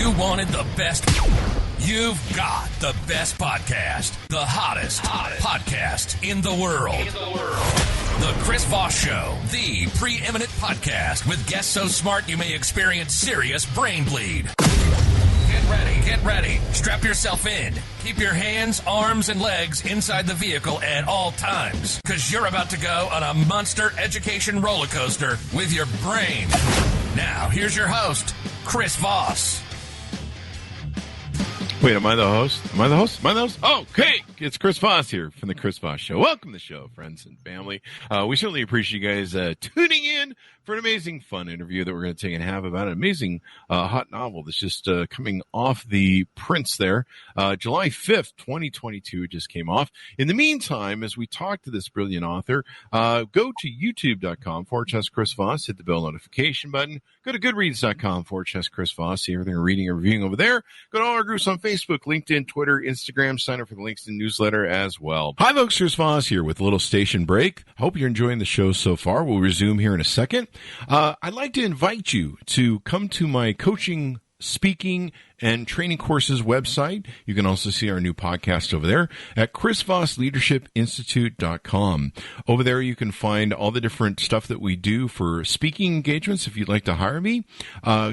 You wanted the best. You've got the best podcast, the hottest podcast in the world. The Chris Voss Show, the preeminent podcast with guests so smart you may experience serious brain bleed. Get ready. Strap yourself in. Keep your hands, arms, and legs inside the vehicle at all times, because you're about to go on a monster education roller coaster with your brain. Now, here's your host, Chris Voss. Wait, am I the host? Okay, it's Chris Voss here from the Chris Voss Show. Welcome to the show, friends and family. We certainly appreciate you guys tuning in for an amazing, fun interview that we're going to take and have about an amazing hot novel that's just coming off the prints there. July 5th, 2022, it just came off. In the meantime, as we talk to this brilliant author, go to youtube.com/Chris Voss, hit the bell notification button. Go to goodreads.com/Chris Voss, see everything we're reading and reviewing over there. Go to all our groups on Facebook, LinkedIn, Twitter, Instagram. Sign up for the links in the newsletter as well. Hi, folks. Chris Voss here with a little station break. Hope you're enjoying the show so far. We'll resume here in a second. I'd like to invite you to come to my coaching, speaking, and training courses website. You can also see our new podcast over there at chrisvossleadershipinstitute.com. Over there, you can find all the different stuff that we do for speaking engagements if you'd like to hire me,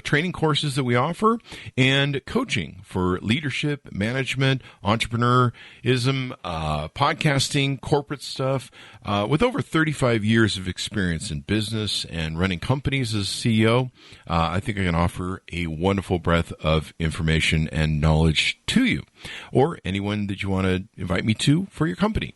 training courses that we offer, and coaching for leadership, management, entrepreneurism, podcasting, corporate stuff. With over 35 years of experience in business and running companies as CEO, I think I can offer a wonderful breadth of information and knowledge to you, or anyone that you want to invite me to for your company.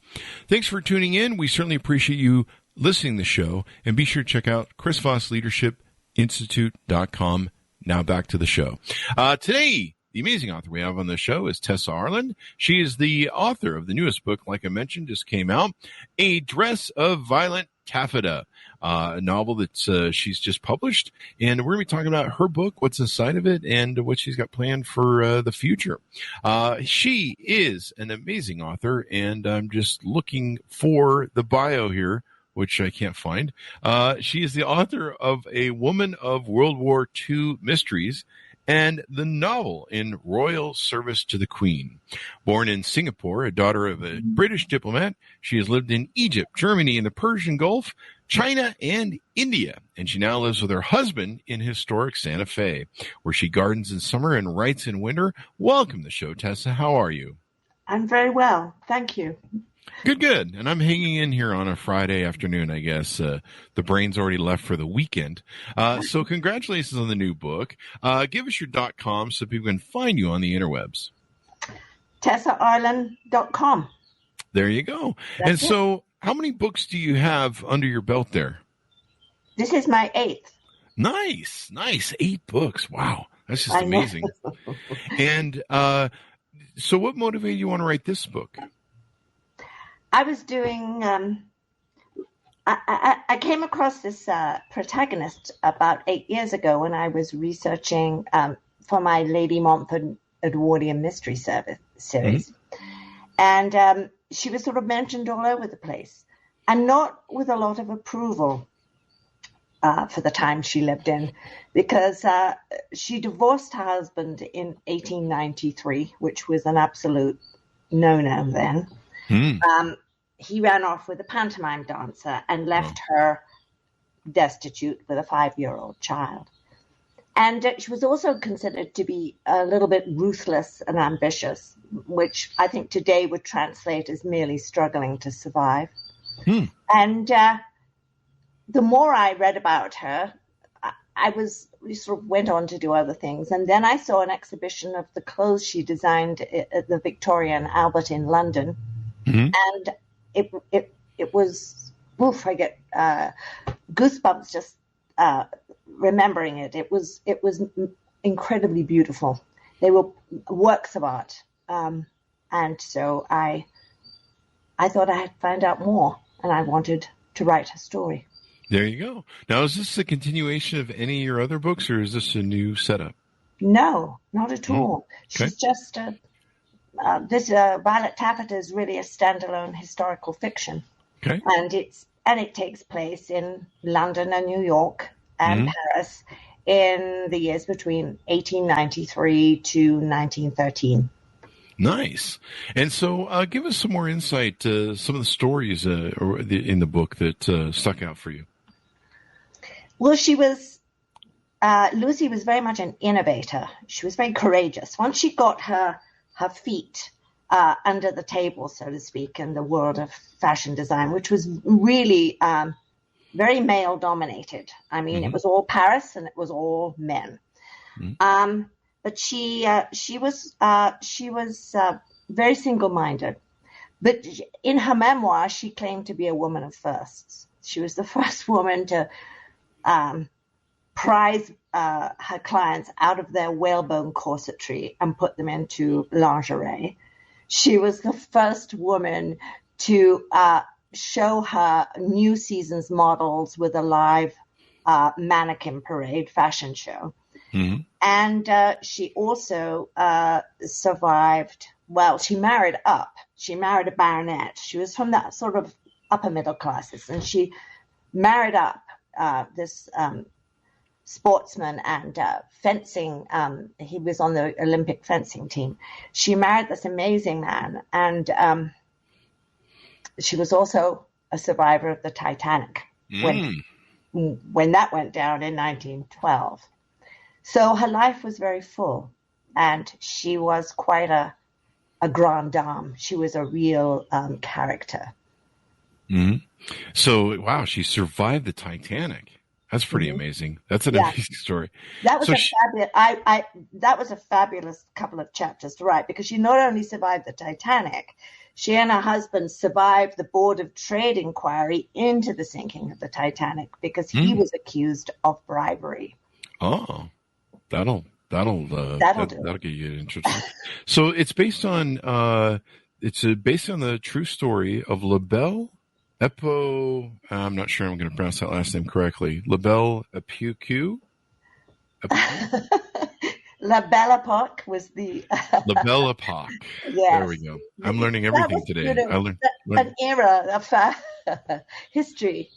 Thanks for tuning in. We certainly appreciate you listening to the show, and be sure to check out chrisvossleadershipinstitute.com. Now back to the show. Today, the amazing author we have on the show is Tessa Arlen. She is the author of the newest book, like I mentioned, just came out, A Dress of Violet Taffeta, a novel that she's just published. And we're going to be talking about her book, what's inside of it, and what she's got planned for the future. She is an amazing author, and I'm just looking for the bio here, which I can't find. She is the author of A Woman of World War II Mysteries and the novel In Royal Service to the Queen. Born in Singapore, a daughter of a British diplomat, she has lived in Egypt, Germany, and the Persian Gulf, China, and India. And she now lives with her husband in historic Santa Fe, where she gardens in summer and writes in winter. Welcome to the show, Tessa. How are you? I'm very well. Thank you. Good. And I'm hanging in here on a Friday afternoon, I guess. The brain's already left for the weekend. So congratulations on the new book. Give us your .com so people can find you on the interwebs. TessaArlen.com. There you go. That's it. So how many books do you have under your belt there? This is my 8th. Nice. 8 books. Wow. That's just amazing. And so what motivated you want to write this book? I was doing, I came across this protagonist about 8 years ago when I was researching for my Lady Montfort Edwardian Mystery series. Mm-hmm. And she was sort of mentioned all over the place, and not with a lot of approval for the time she lived in, because she divorced her husband in 1893, which was an absolute no-no then. He ran off with a pantomime dancer and left her destitute with a 5-year-old child. And she was also considered to be a little bit ruthless and ambitious, which I think today would translate as merely struggling to survive. And the more I read about her, we sort of went on to do other things. And then I saw an exhibition of the clothes she designed at the Victoria and Albert in London. Mm-hmm. And it was, I get goosebumps just remembering it. It was incredibly beautiful. They were works of art. And so I thought I had to find out more, and I wanted to write her story. There you go. Now, is this a continuation of any of your other books, or is this a new setup? No, not at all. Okay. She's just this Violet Taffeta is really a standalone historical fiction. Okay. And it takes place in London and New York and Paris in the years between 1893 to 1913. Nice. And so give us some more insight to some of the stories in the book that stuck out for you. Well, Lucy was very much an innovator. She was very courageous. Once she got her feet under the table, so to speak, in the world of fashion design, which was really very male dominated. I mean, It was all Paris and it was all men. But she was very single-minded. But in her memoir, she claimed to be a woman of firsts. She was the first woman to prize her clients out of their whalebone corsetry and put them into lingerie. She was the first woman to show her new season's models with a live mannequin parade fashion show. And she also survived, well, she married up. She married a baronet. She was from that sort of upper middle classes. And she married up this sportsman and fencing. He was on the Olympic fencing team. She married this amazing man. And she was also a survivor of the Titanic when that went down in 1912. So her life was very full, and she was quite a grande dame. She was a real character. So, wow, she survived the Titanic. That's pretty amazing. That's an amazing story. That was that was a fabulous couple of chapters to write, because she not only survived the Titanic, she and her husband survived the Board of Trade inquiry into the sinking of the Titanic because he was accused of bribery. Oh. That'll get you interested. So it's based on the true story of Belle Époque. I'm not sure I'm going to pronounce that last name correctly. Belle Époque. La Belle Époque was the La Belle Époque. Yes. There we go. I'm learning everything today. An era of history,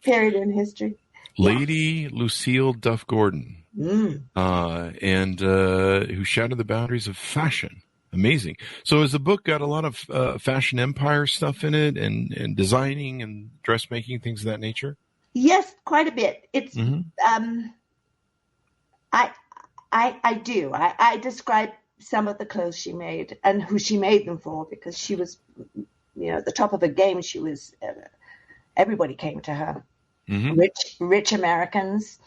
period in history. Lady Lucille Duff Gordon. And who shattered the boundaries of fashion. Amazing. So has the book got a lot of fashion empire stuff in it, and designing and dressmaking, things of that nature? Yes, quite a bit. It's I do. I describe some of the clothes she made and who she made them for, because she was, at the top of her game. She was everybody came to her. Rich Americans.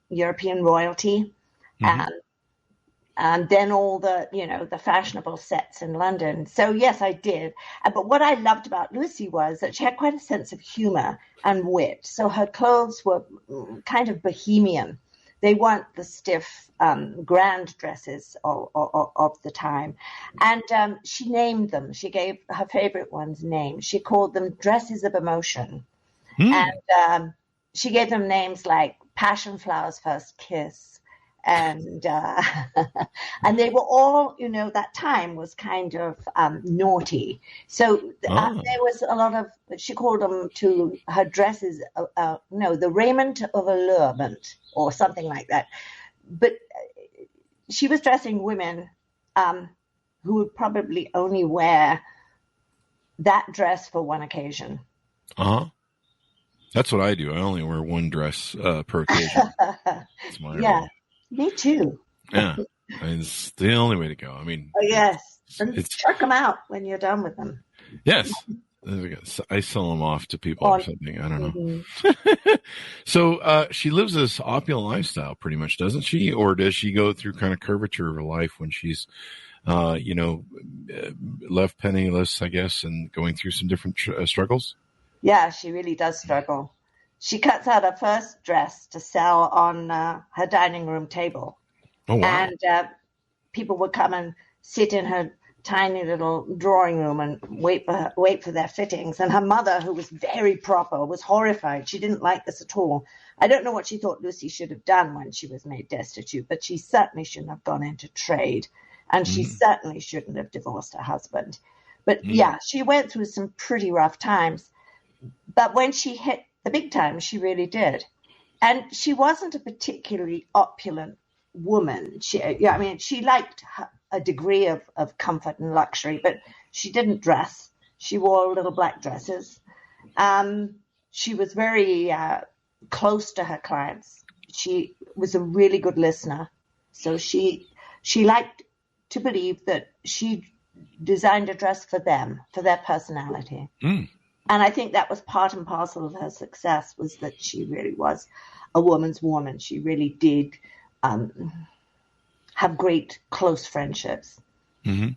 European royalty, and then all the, the fashionable sets in London. So yes, I did. But what I loved about Lucy was that she had quite a sense of humor and wit. So her clothes were kind of bohemian. They weren't the stiff, grand dresses of the time. And she named them. She gave her favorite ones names. She called them dresses of emotion. And she gave them names like Passion Flower's First Kiss, and they were all, that time was kind of naughty. So there was a lot of, she called them to her dresses, the raiment of allurement or something like that. But she was dressing women who would probably only wear that dress for one occasion. That's what I do. I only wear one dress per occasion. That's my rule. Me too. Yeah, it's the only way to go. I mean, yes, and chuck them out when you're done with them. Yes, I sell them off to people or something. I don't know. So she lives this opulent lifestyle, pretty much, doesn't she? Or does she go through kind of curvature of her life when she's, left penniless, I guess, and going through some different struggles? Yeah, she really does struggle. She cuts out her first dress to sell on her dining room table. Oh, wow. And people would come and sit in her tiny little drawing room and wait for their fittings. And her mother, who was very proper, was horrified. She didn't like this at all. I don't know what she thought Lucy should have done when she was made destitute, but she certainly shouldn't have gone into trade. And she certainly shouldn't have divorced her husband. But yeah, she went through some pretty rough times. But when she hit the big time, she really did. And she wasn't a particularly opulent woman. She liked a degree of comfort and luxury, but she didn't dress. She wore little black dresses. She was very close to her clients. She was a really good listener. So she liked to believe that she designed a dress for them, for their personality. Mm. And I think that was part and parcel of her success, was that she really was a woman's woman. She really did have great close friendships. Mm-hmm.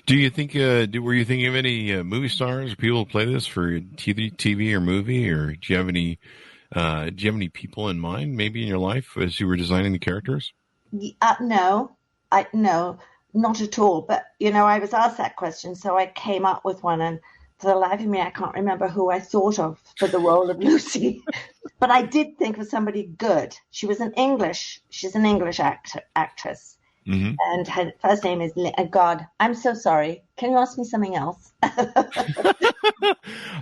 Do you think? Were you thinking of any movie stars or people who play this for TV or movie, or do you have any? Do you have any people in mind, maybe in your life, as you were designing the characters? No, not at all. But I was asked that question, so I came up with one, and for the life of me, I can't remember who I thought of for the role of Lucy. But I did think of somebody good. She's an English actress. Mm-hmm. And her first name is God. I'm so sorry. Can you ask me something else?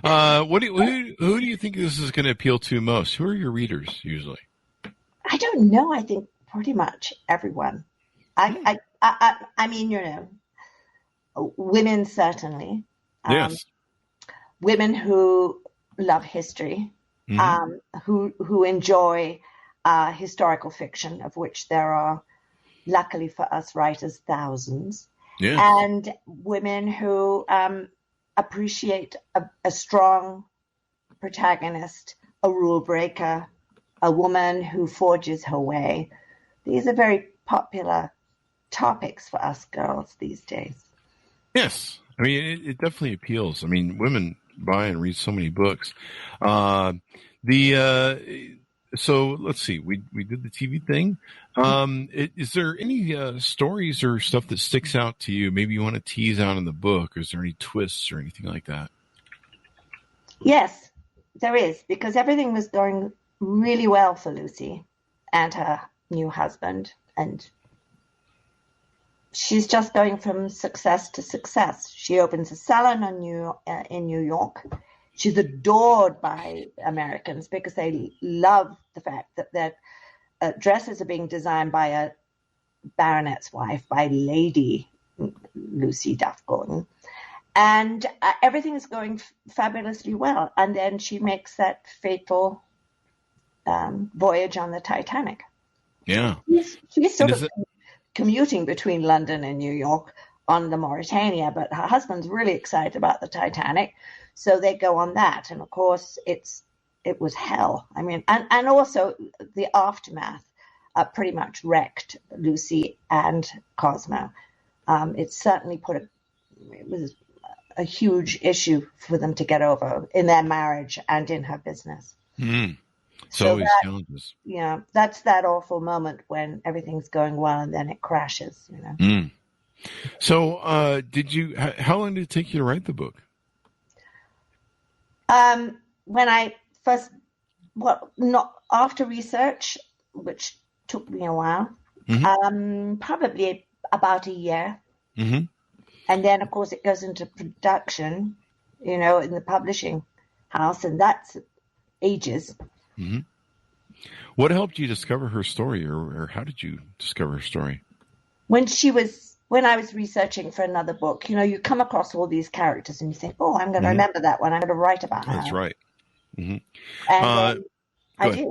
Who do you think this is going to appeal to most? Who are your readers usually? I don't know. I think pretty much everyone. I mean, women certainly. Yes. Women who love history, Mm-hmm. who enjoy historical fiction, of which there are, luckily for us writers, thousands. Yes. And women who appreciate a strong protagonist, a rule breaker, a woman who forges her way. These are very popular topics for us girls these days. Yes. I mean, it definitely appeals. I mean, women buy and read so many books. So let's see. We did the TV thing. Is there any stories or stuff that sticks out to you? Maybe you want to tease out in the book. Is there any twists or anything like that? Yes, there is, because everything was going really well for Lucy and her new husband, and she's just going from success to success. She opens a salon in New York. She's adored by Americans because they love the fact that their dresses are being designed by a baronet's wife, by Lady Lucy Duff Gordon. And everything is going fabulously well. And then she makes that fateful voyage on the Titanic. Yeah. She's sort of commuting between London and New York on the Mauretania, but her husband's really excited about the Titanic. So they go on that. And of course, it was hell. I mean, and also the aftermath pretty much wrecked Lucy and Cosmo. It certainly it was a huge issue for them to get over in their marriage and in her business. Mm. So challenges. Yeah, that's that awful moment when everything's going well and then it crashes. Mm. So, how long did it take you to write the book? When I first, not after research, which took me a while, Mm-hmm. Probably about a year. Mm-hmm. And then, of course, it goes into production, in the publishing house, and that's ages. Mm-hmm. What helped you discover her story, or how did you discover her story? When I was researching for another book, you come across all these characters and you think, oh, I'm going to remember that one. I'm going to write about her. That's right. Mm-hmm. And I did.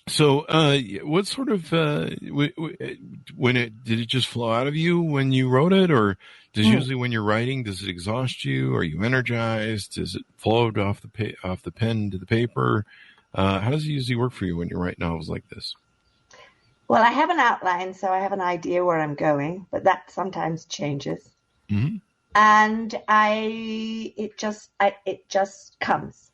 So what sort of, did it just flow out of you when you wrote it, or usually when you're writing, does it exhaust you? Are you energized? Does it flow off the pen to the paper? How does it usually work for you when you write novels like this? Well, I have an outline, so I have an idea where I'm going, but that sometimes changes. Mm-hmm. And it just comes.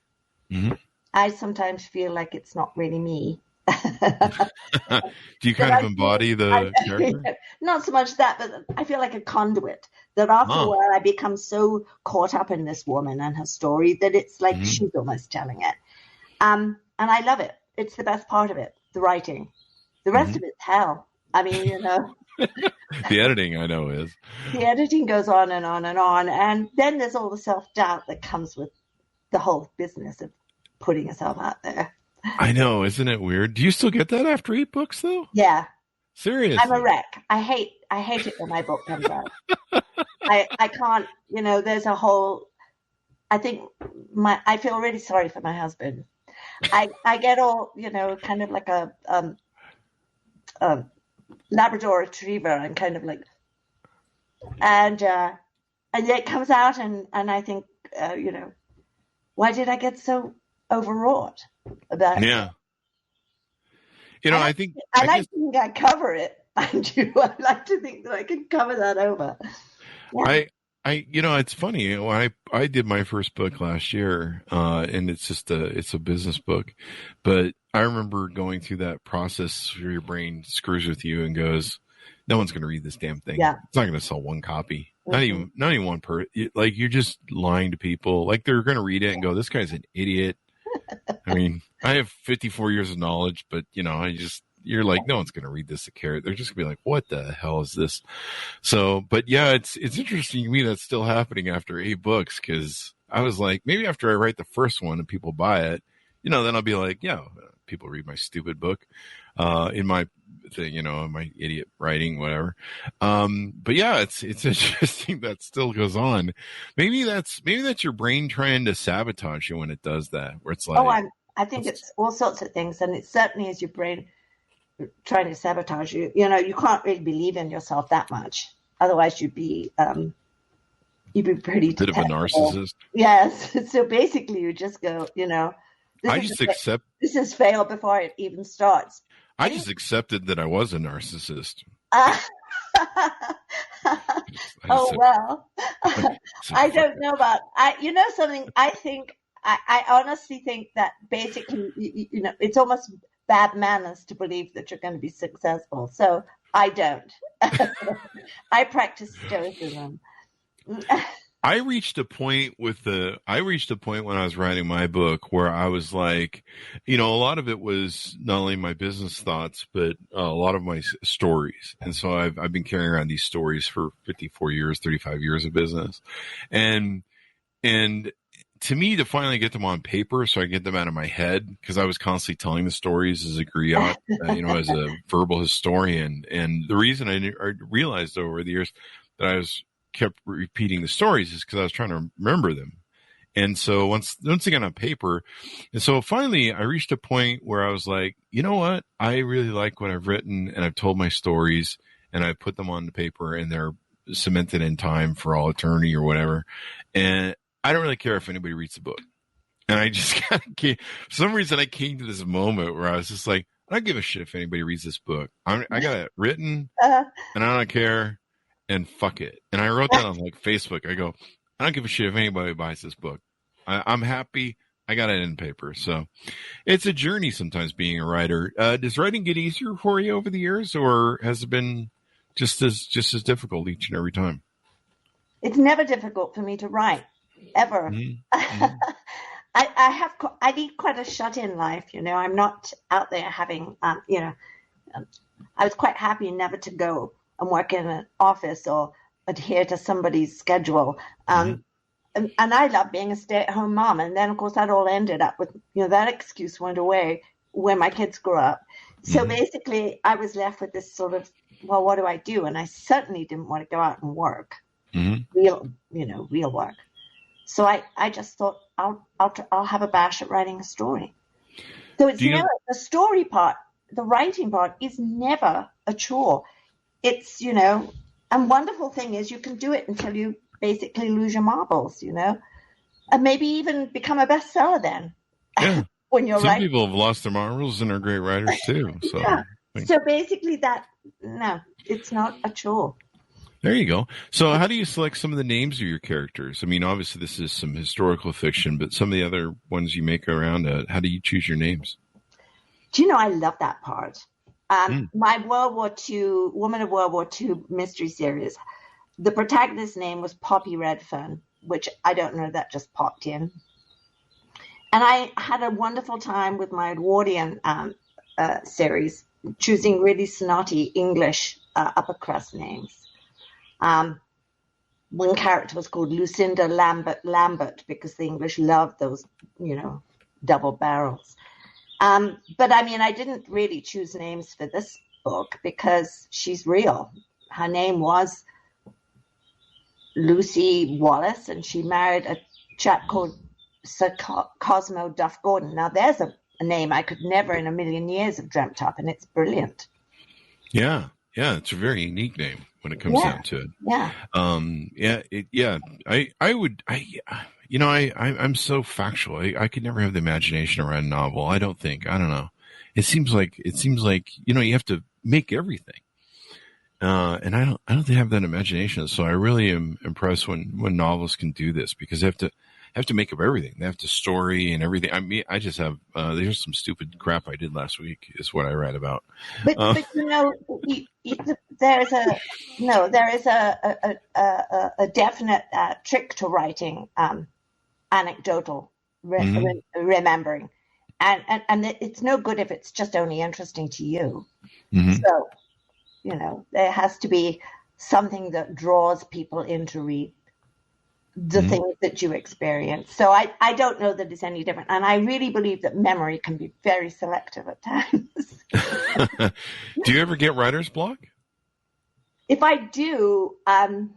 Mm-hmm. I sometimes feel like it's not really me. Do you kind of embody the character? Not so much that, but I feel like a conduit. That after a while I become so caught up in this woman and her story that it's like she's almost telling it. And I love it. It's the best part of it, the writing. The rest of it's hell. I mean, The editing, I know, is. The editing goes on and on and on. And then there's all the self-doubt that comes with the whole business of putting yourself out there. I know, isn't it weird? Do you still get that after 8 books, though? Yeah. Seriously? I'm a wreck. I hate it when my book comes out. I can't, there's a whole, I feel really sorry for my husband. I get all, kind of like a Labrador retriever, and kind of like, and it comes out, and I think, why did I get so overwrought about it? Yeah. I think I like to think I cover it. I do. I like to think that I can cover that over. Yeah. It's funny. I did my first book last year, and it's a business book, but I remember going through that process where your brain screws with you and goes, no one's going to read this damn thing. Yeah. It's not going to sell one copy. Mm-hmm. Not even one per. Like, you're just lying to people. Like, they're going to read it and go, this guy's an idiot. I mean, I have 54 years of knowledge, but you're like, no one's going to read this a carrot. They're just going to be like, what the hell is this? So, but yeah, it's interesting to me that's still happening after 8 books. Cause I was like, maybe after I write the first one and people buy it, then I'll be like, yeah, people read my stupid book, in my thing, in my idiot writing, whatever. But yeah, it's interesting that still goes on. Maybe that's your brain trying to sabotage you when it does that, where it's like, I think it's all sorts of things. And it certainly is your brain trying to sabotage you. You can't really believe in yourself that much. Otherwise you'd be pretty bit of a narcissist. Yes. So basically you just go, this is fail before it even starts. I just accepted that I was a narcissist. Well, I don't know about, something. I think, I honestly think that basically, it's almost bad manners to believe that you're going to be successful. So I don't. I practice stoicism. I reached a point when I was writing my book where I was like, a lot of it was not only my business thoughts, but a lot of my stories. And so I've been carrying around these stories for 54 years, 35 years of business. And to me, to finally get them on paper so I get them out of my head, because I was constantly telling the stories as a griot, as a verbal historian. And the reason I realized over the years that I kept repeating the stories is because I was trying to remember them. And so once they got on paper, and so finally I reached a point where I was like, you know what? I really like what I've written, and I've told my stories, and I put them on the paper, and they're cemented in time for all eternity or whatever. And I don't really care if anybody reads the book. And I just kind of for some reason I came to this moment where I was just like, I don't give a shit if anybody reads this book. I got it written, and I don't care, and fuck it. And I wrote that on Facebook. I go, I don't give a shit if anybody buys this book. I'm happy. I got it in paper. So it's a journey sometimes being a writer. Does writing get easier for you over the years, or has it been just as difficult each and every time? It's never difficult for me to write, ever. Mm-hmm. I lead quite a shut-in life, I'm not out there having, I was quite happy never to go and work in an office or adhere to somebody's schedule. And I love being a stay-at-home mom. And then, of course, that all ended up with, that excuse went away when my kids grew up. So basically, I was left with this sort of, well, what do I do? And I certainly didn't want to go out and work, real work. So I just thought I'll have a bash at writing a story. So it's never the story part, the writing part is never a chore. It's, and wonderful thing is you can do it until you basically lose your marbles, and maybe even become a bestseller then. Yeah. When you're Some people have lost their marbles and are great writers too. So, yeah. So basically no, it's not a chore. There you go. So how do you select some of the names of your characters? I mean, obviously this is some historical fiction, but some of the other ones you make around it, how do you choose your names? Do you know, I love that part. My Woman of World War II mystery series, the protagonist's name was Poppy Redfern, which I don't know, that just popped in. And I had a wonderful time with my Edwardian series, choosing really snotty English upper crust names. One character was called Lucinda Lambert because the English loved those, double barrels. But I mean, I didn't really choose names for this book because she's real. Her name was Lucy Wallace, and she married a chap called Sir Cosmo Duff Gordon. Now, there's a name I could never in a million years have dreamt up, and it's brilliant. Yeah, it's a very unique name when it comes down to it. I'm so factual. I could never have the imagination around a novel. I don't know. It seems like you have to make everything. And I don't have that imagination. So I really am impressed when novels can do this, because they have to make up everything. They have to story and everything. I mean, I just have, there's some stupid crap I did last week is what I read about. But there is a definite trick to writing, anecdotal remembering. And it's no good if it's just only interesting to you. Mm-hmm. So, there has to be something that draws people in to read the things that you experience. So I don't know that it's any different. And I really believe that memory can be very selective at times. Do you ever get writer's block? If I do, I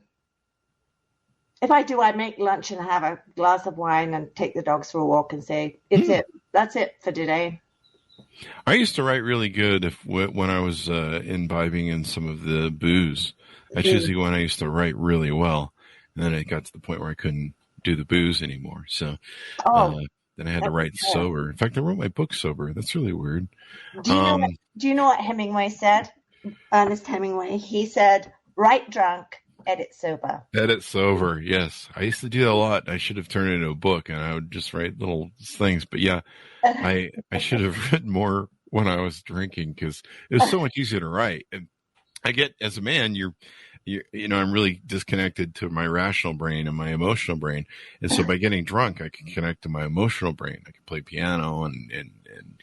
make lunch and have a glass of wine and take the dogs for a walk and say, that's it for today. I used to write really good when I was imbibing in some of the booze. That's usually when I used to write really well. And then it got to the point where I couldn't do the booze anymore. So then I had to write sober. In fact, I wrote my book sober. That's really weird. Do you know what Hemingway said? Ernest Hemingway. He said, write drunk, edit sober. Edit sober, yes. I used to do that a lot. I should have turned it into a book, and I would just write little things. But yeah, I should have written more when I was drinking, because it was so much easier to write. And I get, as a man, I'm really disconnected to my rational brain and my emotional brain. And so by getting drunk, I can connect to my emotional brain. I can play piano and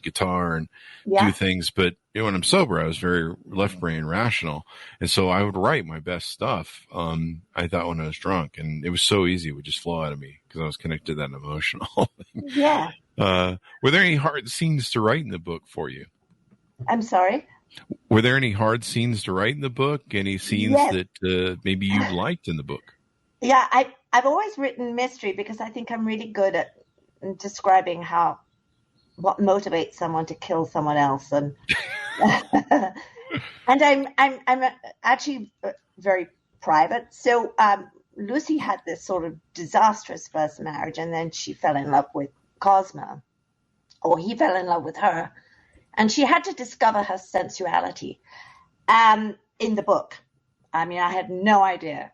guitar and do things. But when I'm sober, I was very left brain rational. And so I would write my best stuff, I thought, when I was drunk. And it was so easy. It would just flow out of me because I was connected to that emotional thing. Yeah. Were there any hard scenes to write in the book for you? I'm sorry? Were there any hard scenes to write in the book? Any scenes that maybe you liked in the book? Yeah, I've always written mystery because I think I'm really good at describing what motivates someone to kill someone else, and and I'm actually very private. So Lucy had this sort of disastrous first marriage, and then she fell in love with Cosmo, or he fell in love with her. And she had to discover her sensuality in the book. I mean, I had no idea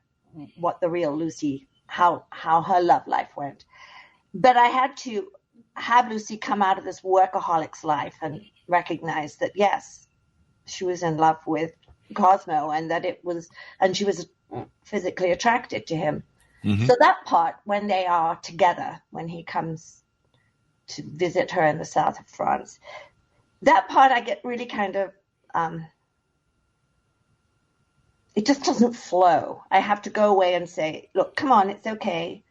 what the real Lucy, how her love life went. But I had to have Lucy come out of this workaholic's life and recognize that, yes, she was in love with Cosmo, and she was physically attracted to him. Mm-hmm. So that part, when they are together, when he comes to visit her in the south of France, that part I get really kind of, it just doesn't flow. I have to go away and say, look, come on, it's okay.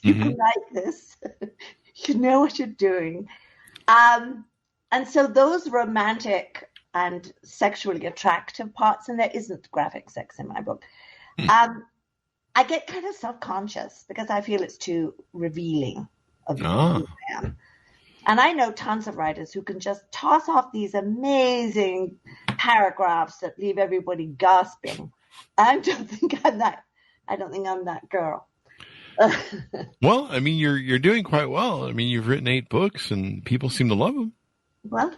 You can write this. You know what you're doing. And so those romantic and sexually attractive parts, and there isn't graphic sex in my book, I get kind of self-conscious because I feel it's too revealing of who I am. And I know tons of writers who can just toss off these amazing paragraphs that leave everybody gasping. I don't think I'm that girl. Well, I mean, you're doing quite well. I mean, you've written 8 books, and people seem to love them. Well,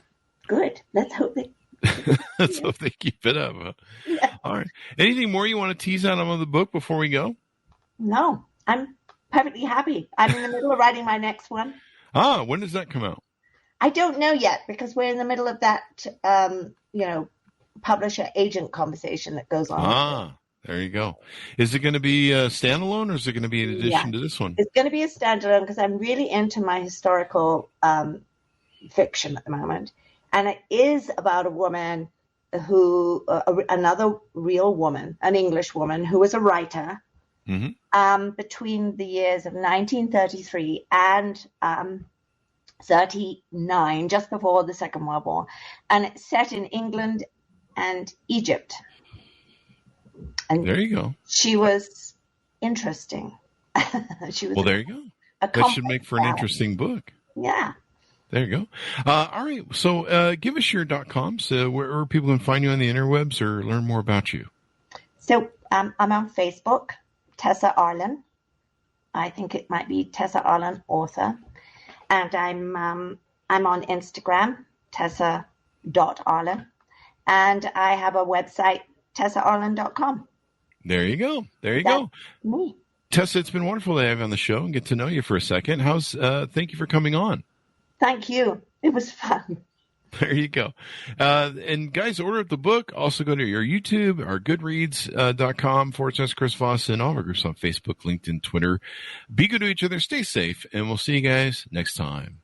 good. Let's hope they. Let's hope they keep it up. Huh? Yeah. All right. Anything more you want to tease out of the book before we go? No, I'm perfectly happy. I'm in the middle of writing my next one. When does that come out? I don't know yet because we're in the middle of that, publisher agent conversation that goes on. There you go. Is it going to be a standalone, or is it going to be in addition to this one? It's going to be a standalone because I'm really into my historical fiction at the moment. And it is about a woman who, another real woman, an English woman who was a writer between the years of 1933 and 1939, just before the Second World War, and it's set in England and Egypt. And there you go. She was interesting. She was there you go. That should make for an interesting book. Yeah. There you go. All right. So give us your .com so where people can find you on the interwebs or learn more about you. So I'm on Facebook, Tessa Arlen. I think it might be Tessa Arlen Author. And I'm on Instagram, Tessa.Arlen. And I have a website, TessaArlen.com. There you go. There you go. Me. Tessa, it's been wonderful to have you on the show and get to know you for a second. Thank you for coming on. Thank you. It was fun. There you go. And guys, order the book. Also go to your YouTube or goodreads.com/Chris Voss and all of our groups on Facebook, LinkedIn, Twitter. Be good to each other. Stay safe. And we'll see you guys next time.